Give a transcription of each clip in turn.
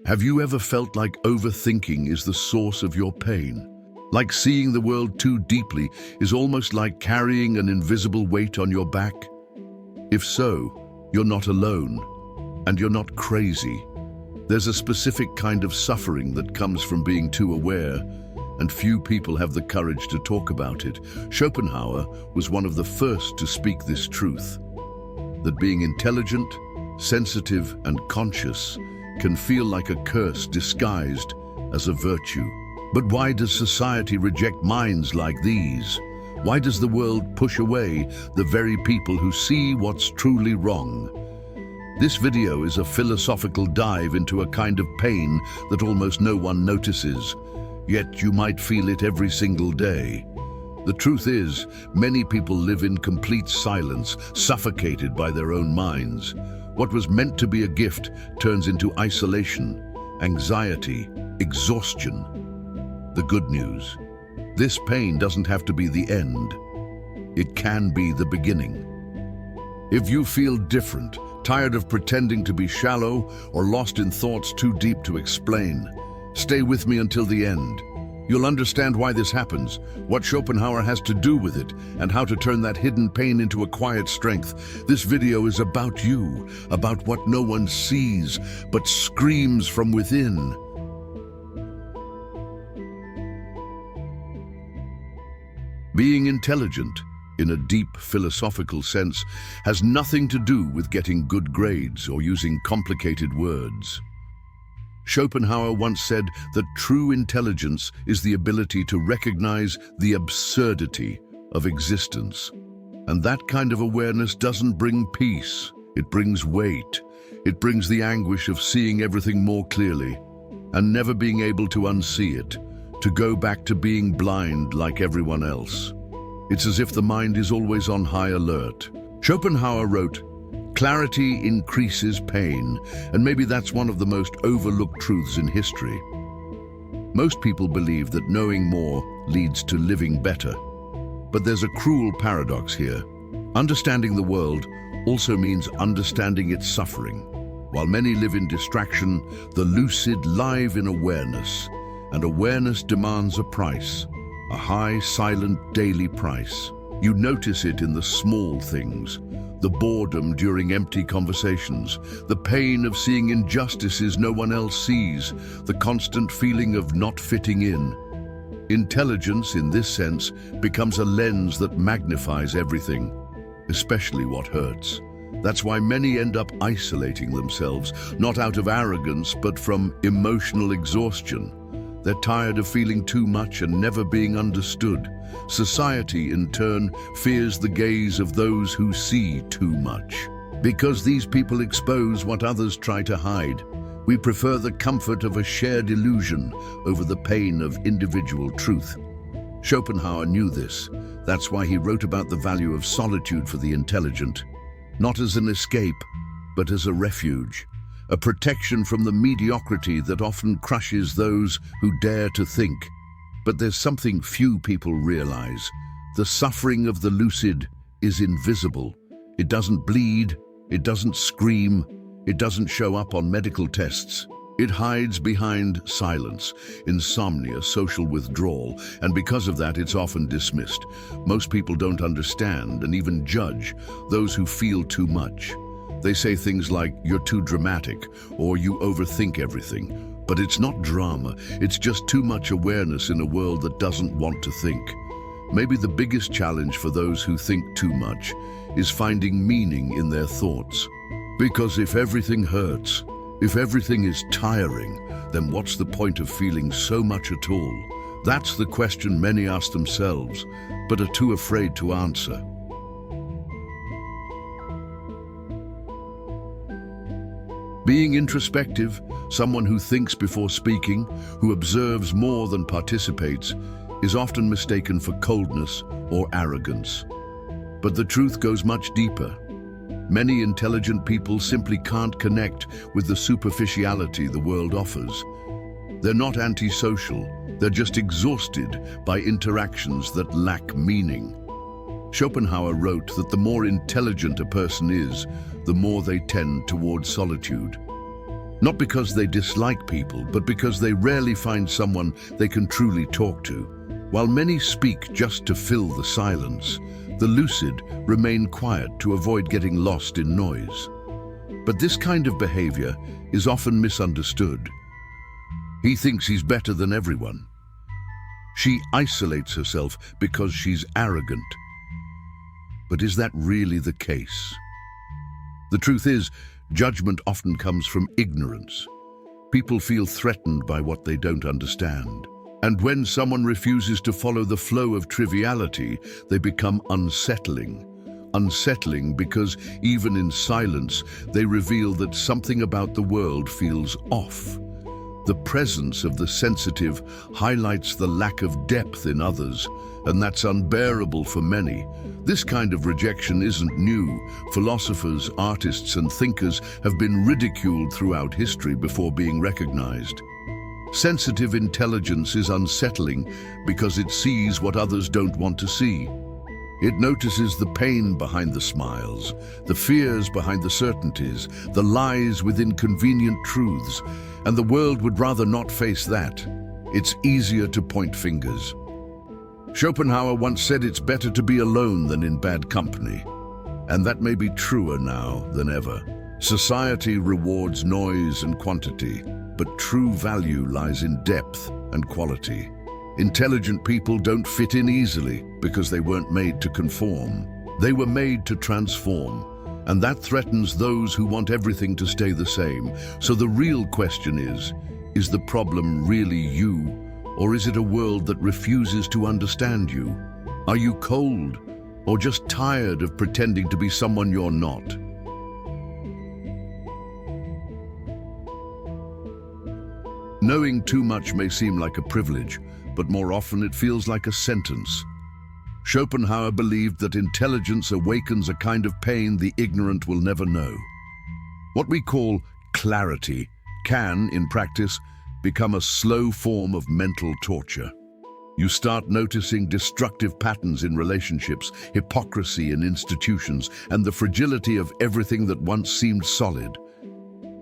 Have you ever felt like overthinking is the source of your pain? Like seeing the world too deeply is almost like carrying an invisible weight on your back? If so, you're not alone, and you're not crazy. There's a specific kind of suffering that comes from being too aware, and few people have the courage to talk about it. Schopenhauer was one of the first to speak this truth, that being intelligent, sensitive, and conscious can feel like a curse disguised as a virtue. But why does society reject minds like these? Why does the world push away the very people who see what's truly wrong? This video is a philosophical dive into a kind of pain that almost no one notices, yet you might feel it every single day. The truth is, many people live in complete silence, suffocated by their own minds. What was meant to be a gift turns into isolation, anxiety, exhaustion. The good news: this pain doesn't have to be the end. It can be the beginning. If you feel different, tired of pretending to be shallow, or lost in thoughts too deep to explain, stay with me until the end. You'll understand why this happens, what Schopenhauer has to do with it, and how to turn that hidden pain into a quiet strength. This video is about you, about what no one sees, but screams from within. Being intelligent, in a deep philosophical sense, has nothing to do with getting good grades or using complicated words. Schopenhauer once said that true intelligence is the ability to recognize the absurdity of existence. And that kind of awareness doesn't bring peace, it brings weight. It brings the anguish of seeing everything more clearly and never being able to unsee it, to go back to being blind like everyone else. It's as if the mind is always on high alert. Schopenhauer wrote, "Clarity increases pain," and maybe that's one of the most overlooked truths in history. Most people believe that knowing more leads to living better. But there's a cruel paradox here. Understanding the world also means understanding its suffering. While many live in distraction, the lucid live in awareness, and awareness demands a price, a high, silent, daily price. You notice it in the small things, the boredom during empty conversations, the pain of seeing injustices no one else sees, the constant feeling of not fitting in. Intelligence, in this sense, becomes a lens that magnifies everything, especially what hurts. That's why many end up isolating themselves, not out of arrogance, but from emotional exhaustion. They're tired of feeling too much and never being understood. Society, in turn, fears the gaze of those who see too much. Because these people expose what others try to hide, we prefer the comfort of a shared illusion over the pain of individual truth. Schopenhauer knew this. That's why he wrote about the value of solitude for the intelligent, not as an escape, but as a refuge. A protection from the mediocrity that often crushes those who dare to think. But there's something few people realize. The suffering of the lucid is invisible. It doesn't bleed, it doesn't scream, it doesn't show up on medical tests. It hides behind silence, insomnia, social withdrawal, and because of that, it's often dismissed. Most people don't understand and even judge those who feel too much. They say things like, "You're too dramatic," or "You overthink everything." But it's not drama, it's just too much awareness in a world that doesn't want to think. Maybe the biggest challenge for those who think too much is finding meaning in their thoughts. Because if everything hurts, if everything is tiring, then what's the point of feeling so much at all? That's the question many ask themselves, but are too afraid to answer. Being introspective, someone who thinks before speaking, who observes more than participates, is often mistaken for coldness or arrogance. But the truth goes much deeper. Many intelligent people simply can't connect with the superficiality the world offers. They're not antisocial, they're just exhausted by interactions that lack meaning. Schopenhauer wrote that the more intelligent a person is, the more they tend towards solitude. Not because they dislike people, but because they rarely find someone they can truly talk to. While many speak just to fill the silence, the lucid remain quiet to avoid getting lost in noise. But this kind of behavior is often misunderstood. He thinks he's better than everyone. She isolates herself because she's arrogant. But is that really the case? The truth is, judgment often comes from ignorance. People feel threatened by what they don't understand. And when someone refuses to follow the flow of triviality, they become unsettling. Unsettling because even in silence, they reveal that something about the world feels off. The presence of the sensitive highlights the lack of depth in others, and that's unbearable for many. This kind of rejection isn't new. Philosophers, artists, and thinkers have been ridiculed throughout history before being recognized. Sensitive intelligence is unsettling because it sees what others don't want to see. It notices the pain behind the smiles, the fears behind the certainties, the lies within convenient truths, and the world would rather not face that. It's easier to point fingers. Schopenhauer once said it's better to be alone than in bad company. And that may be truer now than ever. Society rewards noise and quantity, but true value lies in depth and quality. Intelligent people don't fit in easily because they weren't made to conform. They were made to transform, and that threatens those who want everything to stay the same. So the real question is the problem really you, or is it a world that refuses to understand you? Are you cold, or just tired of pretending to be someone you're not? Knowing too much may seem like a privilege, but more often it feels like a sentence. Schopenhauer believed that intelligence awakens a kind of pain the ignorant will never know. What we call clarity can, in practice, become a slow form of mental torture. You start noticing destructive patterns in relationships, hypocrisy in institutions, and the fragility of everything that once seemed solid.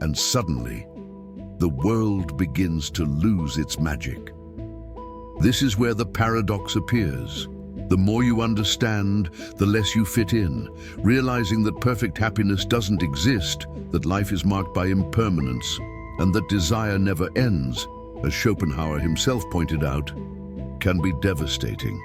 And suddenly, the world begins to lose its magic. This is where the paradox appears. The more you understand, the less you fit in, realizing that perfect happiness doesn't exist, that life is marked by impermanence, and that desire never ends, as Schopenhauer himself pointed out, can be devastating.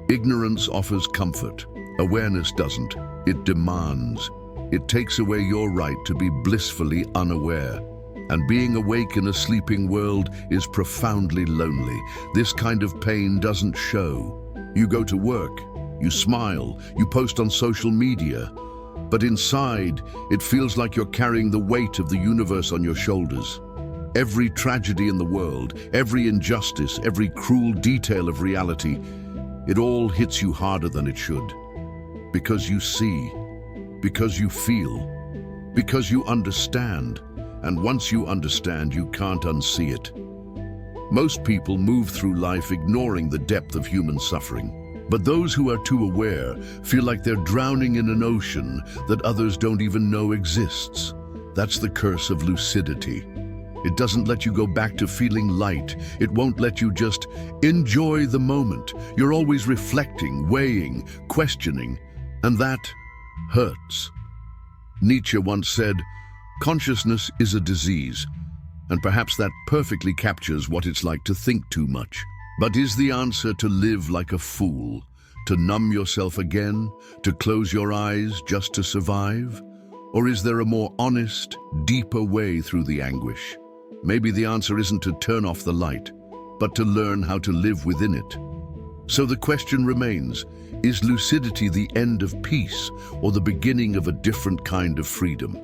Ignorance offers comfort. Awareness doesn't. It demands. It takes away your right to be blissfully unaware. And being awake in a sleeping world is profoundly lonely. This kind of pain doesn't show. You go to work, you smile, you post on social media, but inside, it feels like you're carrying the weight of the universe on your shoulders. Every tragedy in the world, every injustice, every cruel detail of reality, it all hits you harder than it should. Because you see, because you feel, because you understand. And once you understand, you can't unsee it. Most people move through life ignoring the depth of human suffering. But those who are too aware feel like they're drowning in an ocean that others don't even know exists. That's the curse of lucidity. It doesn't let you go back to feeling light. It won't let you just enjoy the moment. You're always reflecting, weighing, questioning, and that hurts. Nietzsche once said, "Consciousness is a disease," and perhaps that perfectly captures what it's like to think too much. But is the answer to live like a fool, to numb yourself again, to close your eyes just to survive? Or is there a more honest, deeper way through the anguish? Maybe the answer isn't to turn off the light, but to learn how to live within it. So the question remains, is lucidity the end of peace or the beginning of a different kind of freedom?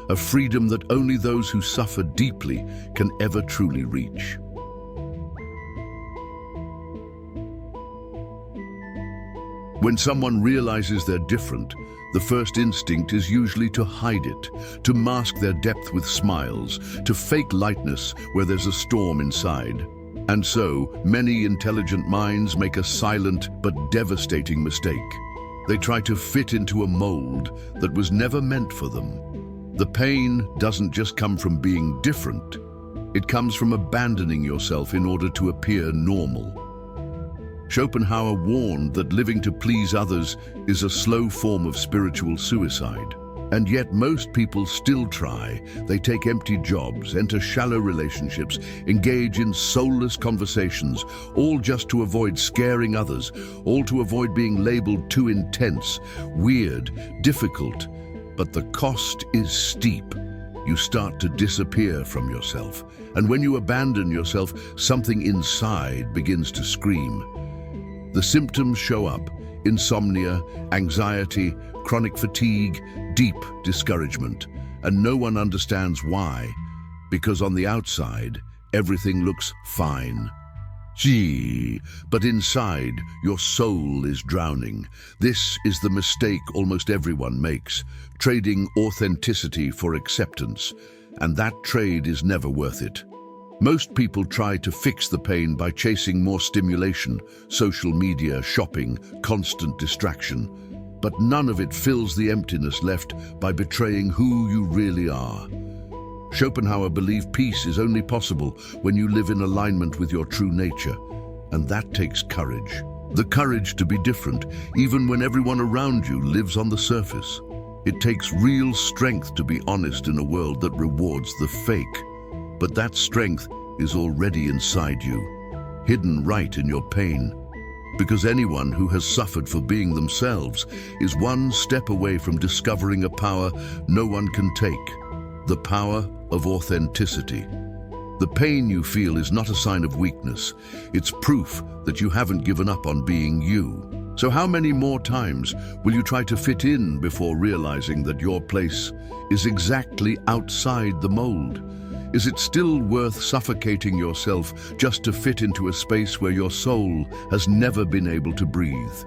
A freedom that only those who suffer deeply can ever truly reach. When someone realizes they're different, the first instinct is usually to hide it, to mask their depth with smiles, to fake lightness where there's a storm inside. And so, many intelligent minds make a silent but devastating mistake. They try to fit into a mold that was never meant for them. The pain doesn't just come from being different. It comes from abandoning yourself in order to appear normal. Schopenhauer warned that living to please others is a slow form of spiritual suicide. And yet most people still try. They take empty jobs, enter shallow relationships, engage in soulless conversations, all just to avoid scaring others, all to avoid being labeled too intense, weird, difficult. But the cost is steep. You start to disappear from yourself. And when you abandon yourself, something inside begins to scream. The symptoms show up: insomnia, anxiety, chronic fatigue, deep discouragement. And no one understands why, because on the outside, everything looks fine. Gee, but inside, your soul is drowning. This is the mistake almost everyone makes, trading authenticity for acceptance. And that trade is never worth it. Most people try to fix the pain by chasing more stimulation, social media, shopping, constant distraction. But none of it fills the emptiness left by betraying who you really are. Schopenhauer believed peace is only possible when you live in alignment with your true nature, and that takes courage. The courage to be different, even when everyone around you lives on the surface. It takes real strength to be honest in a world that rewards the fake. But that strength is already inside you, hidden right in your pain. Because anyone who has suffered for being themselves is one step away from discovering a power no one can take, the power of authenticity. The pain you feel is not a sign of weakness. It's proof that you haven't given up on being you. So how many more times will you try to fit in before realizing that your place is exactly outside the mold? Is it still worth suffocating yourself just to fit into a space where your soul has never been able to breathe?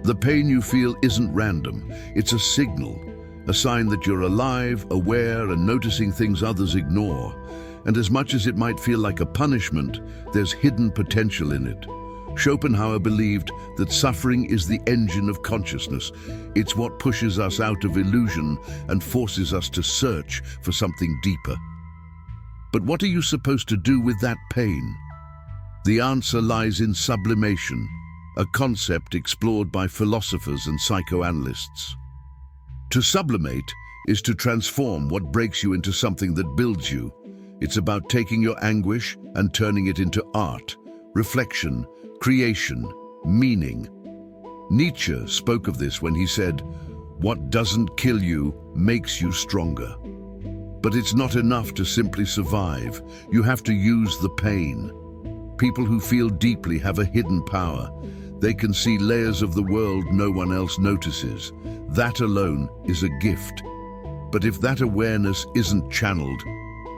The pain you feel isn't random. It's a signal, a sign that you're alive, aware, and noticing things others ignore. And as much as it might feel like a punishment, there's hidden potential in it. Schopenhauer believed that suffering is the engine of consciousness. It's what pushes us out of illusion and forces us to search for something deeper. But what are you supposed to do with that pain? The answer lies in sublimation, a concept explored by philosophers and psychoanalysts. To sublimate is to transform what breaks you into something that builds you. It's about taking your anguish and turning it into art, reflection, creation, meaning. Nietzsche spoke of this when he said, "What doesn't kill you makes you stronger." But it's not enough to simply survive. You have to use the pain. People who feel deeply have a hidden power. They can see layers of the world no one else notices. That alone is a gift. But if that awareness isn't channeled,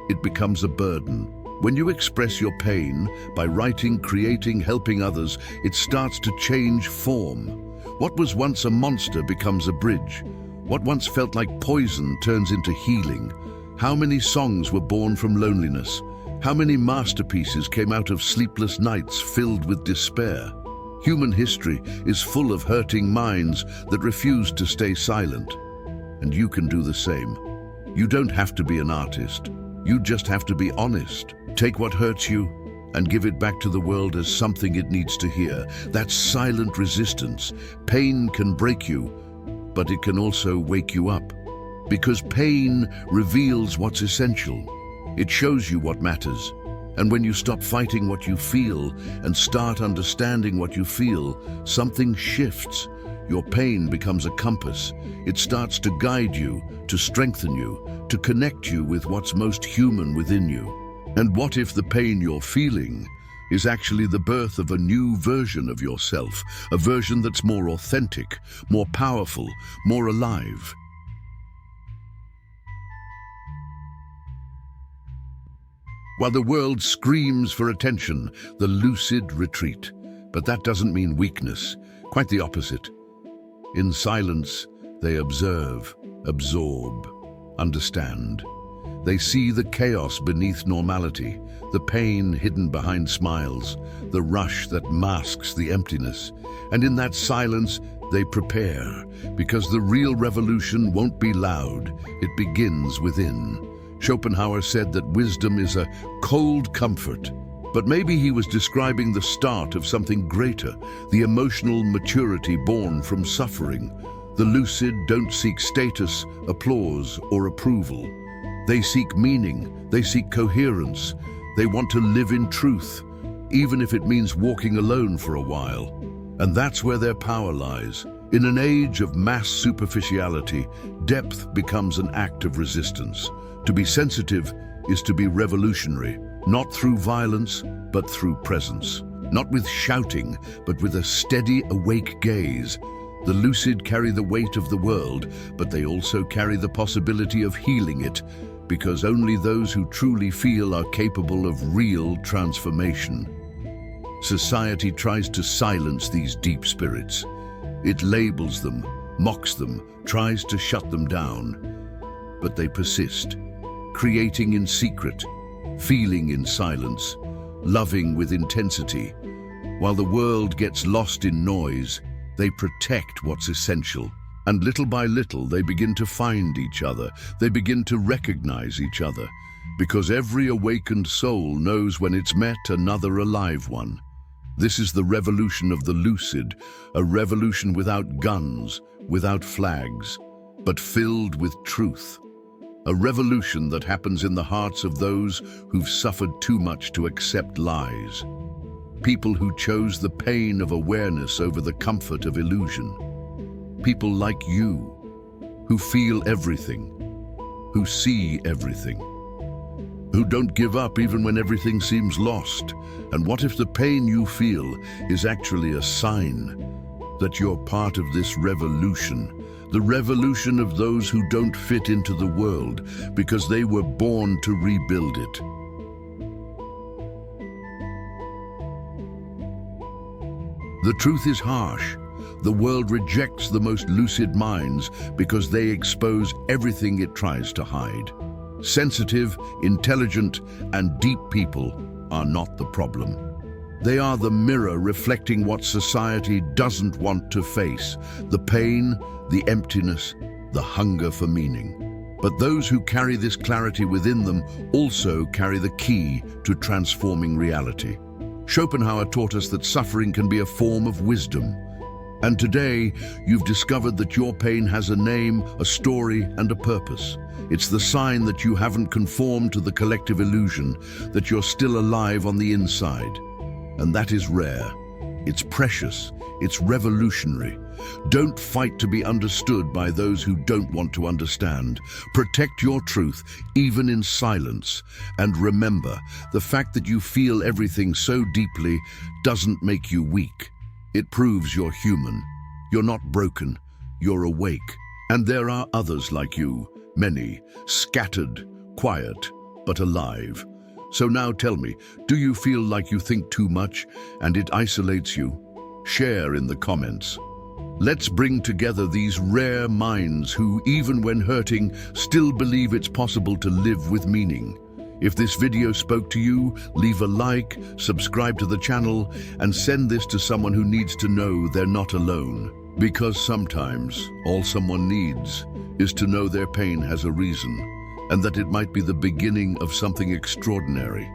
it becomes a burden. When you express your pain by writing, creating, helping others, it starts to change form. What was once a monster becomes a bridge. What once felt like poison turns into healing. How many songs were born from loneliness? How many masterpieces came out of sleepless nights filled with despair? Human history is full of hurting minds that refuse to stay silent. And you can do the same. You don't have to be an artist. You just have to be honest. Take what hurts you and give it back to the world as something it needs to hear. That's silent resistance. Pain can break you, but it can also wake you up. Because pain reveals what's essential. It shows you what matters. And when you stop fighting what you feel and start understanding what you feel, something shifts. Your pain becomes a compass. It starts to guide you, to strengthen you, to connect you with what's most human within you. And what if the pain you're feeling is actually the birth of a new version of yourself, a version that's more authentic, more powerful, more alive? While the world screams for attention, the lucid retreat. But that doesn't mean weakness, quite the opposite. In silence, they observe, absorb, understand. They see the chaos beneath normality, the pain hidden behind smiles, the rush that masks the emptiness. And in that silence, They prepare, because the real revolution won't be loud, it begins within. Schopenhauer said that wisdom is a cold comfort, but maybe he was describing the start of something greater, the emotional maturity born from suffering. The lucid don't seek status, applause, or approval. They seek meaning, they seek coherence, they want to live in truth, even if it means walking alone for a while. And that's where their power lies. In an age of mass superficiality, depth becomes an act of resistance. To be sensitive is to be revolutionary, not through violence, but through presence. Not with shouting, but with a steady, awake gaze. The lucid carry the weight of the world, but they also carry the possibility of healing it, because only those who truly feel are capable of real transformation. Society tries to silence these deep spirits. It labels them, mocks them, tries to shut them down. But they persist, creating in secret, feeling in silence, loving with intensity. While the world gets lost in noise, they protect what's essential. And little by little, they begin to find each other. They begin to recognize each other. Because every awakened soul knows when it's met another alive one. This is the revolution of the lucid, a revolution without guns, without flags, but filled with truth. A revolution that happens in the hearts of those who've suffered too much to accept lies. People who chose the pain of awareness over the comfort of illusion. People like you, who feel everything, who see everything, who don't give up even when everything seems lost. And what if the pain you feel is actually a sign that you're part of this revolution, the revolution of those who don't fit into the world because they were born to rebuild it. The truth is harsh. The world rejects the most lucid minds because they expose everything it tries to hide. Sensitive, intelligent, and deep people are not the problem. They are the mirror reflecting what society doesn't want to face, the pain, the emptiness, the hunger for meaning. But those who carry this clarity within them also carry the key to transforming reality. Schopenhauer taught us that suffering can be a form of wisdom. And today, you've discovered that your pain has a name, a story, and a purpose. It's the sign that you haven't conformed to the collective illusion, that you're still alive on the inside. And that is rare. It's precious. It's revolutionary. Don't fight to be understood by those who don't want to understand. Protect your truth, even in silence. And remember, the fact that you feel everything so deeply doesn't make you weak. It proves you're human. You're not broken. You're awake. And there are others like you, many, scattered, quiet, but alive. So now tell me, do you feel like you think too much and it isolates you? Share in the comments. Let's bring together these rare minds who, even when hurting, still believe it's possible to live with meaning. If this video spoke to you, leave a like, subscribe to the channel, and send this to someone who needs to know they're not alone. Because sometimes, all someone needs is to know their pain has a reason, and that it might be the beginning of something extraordinary.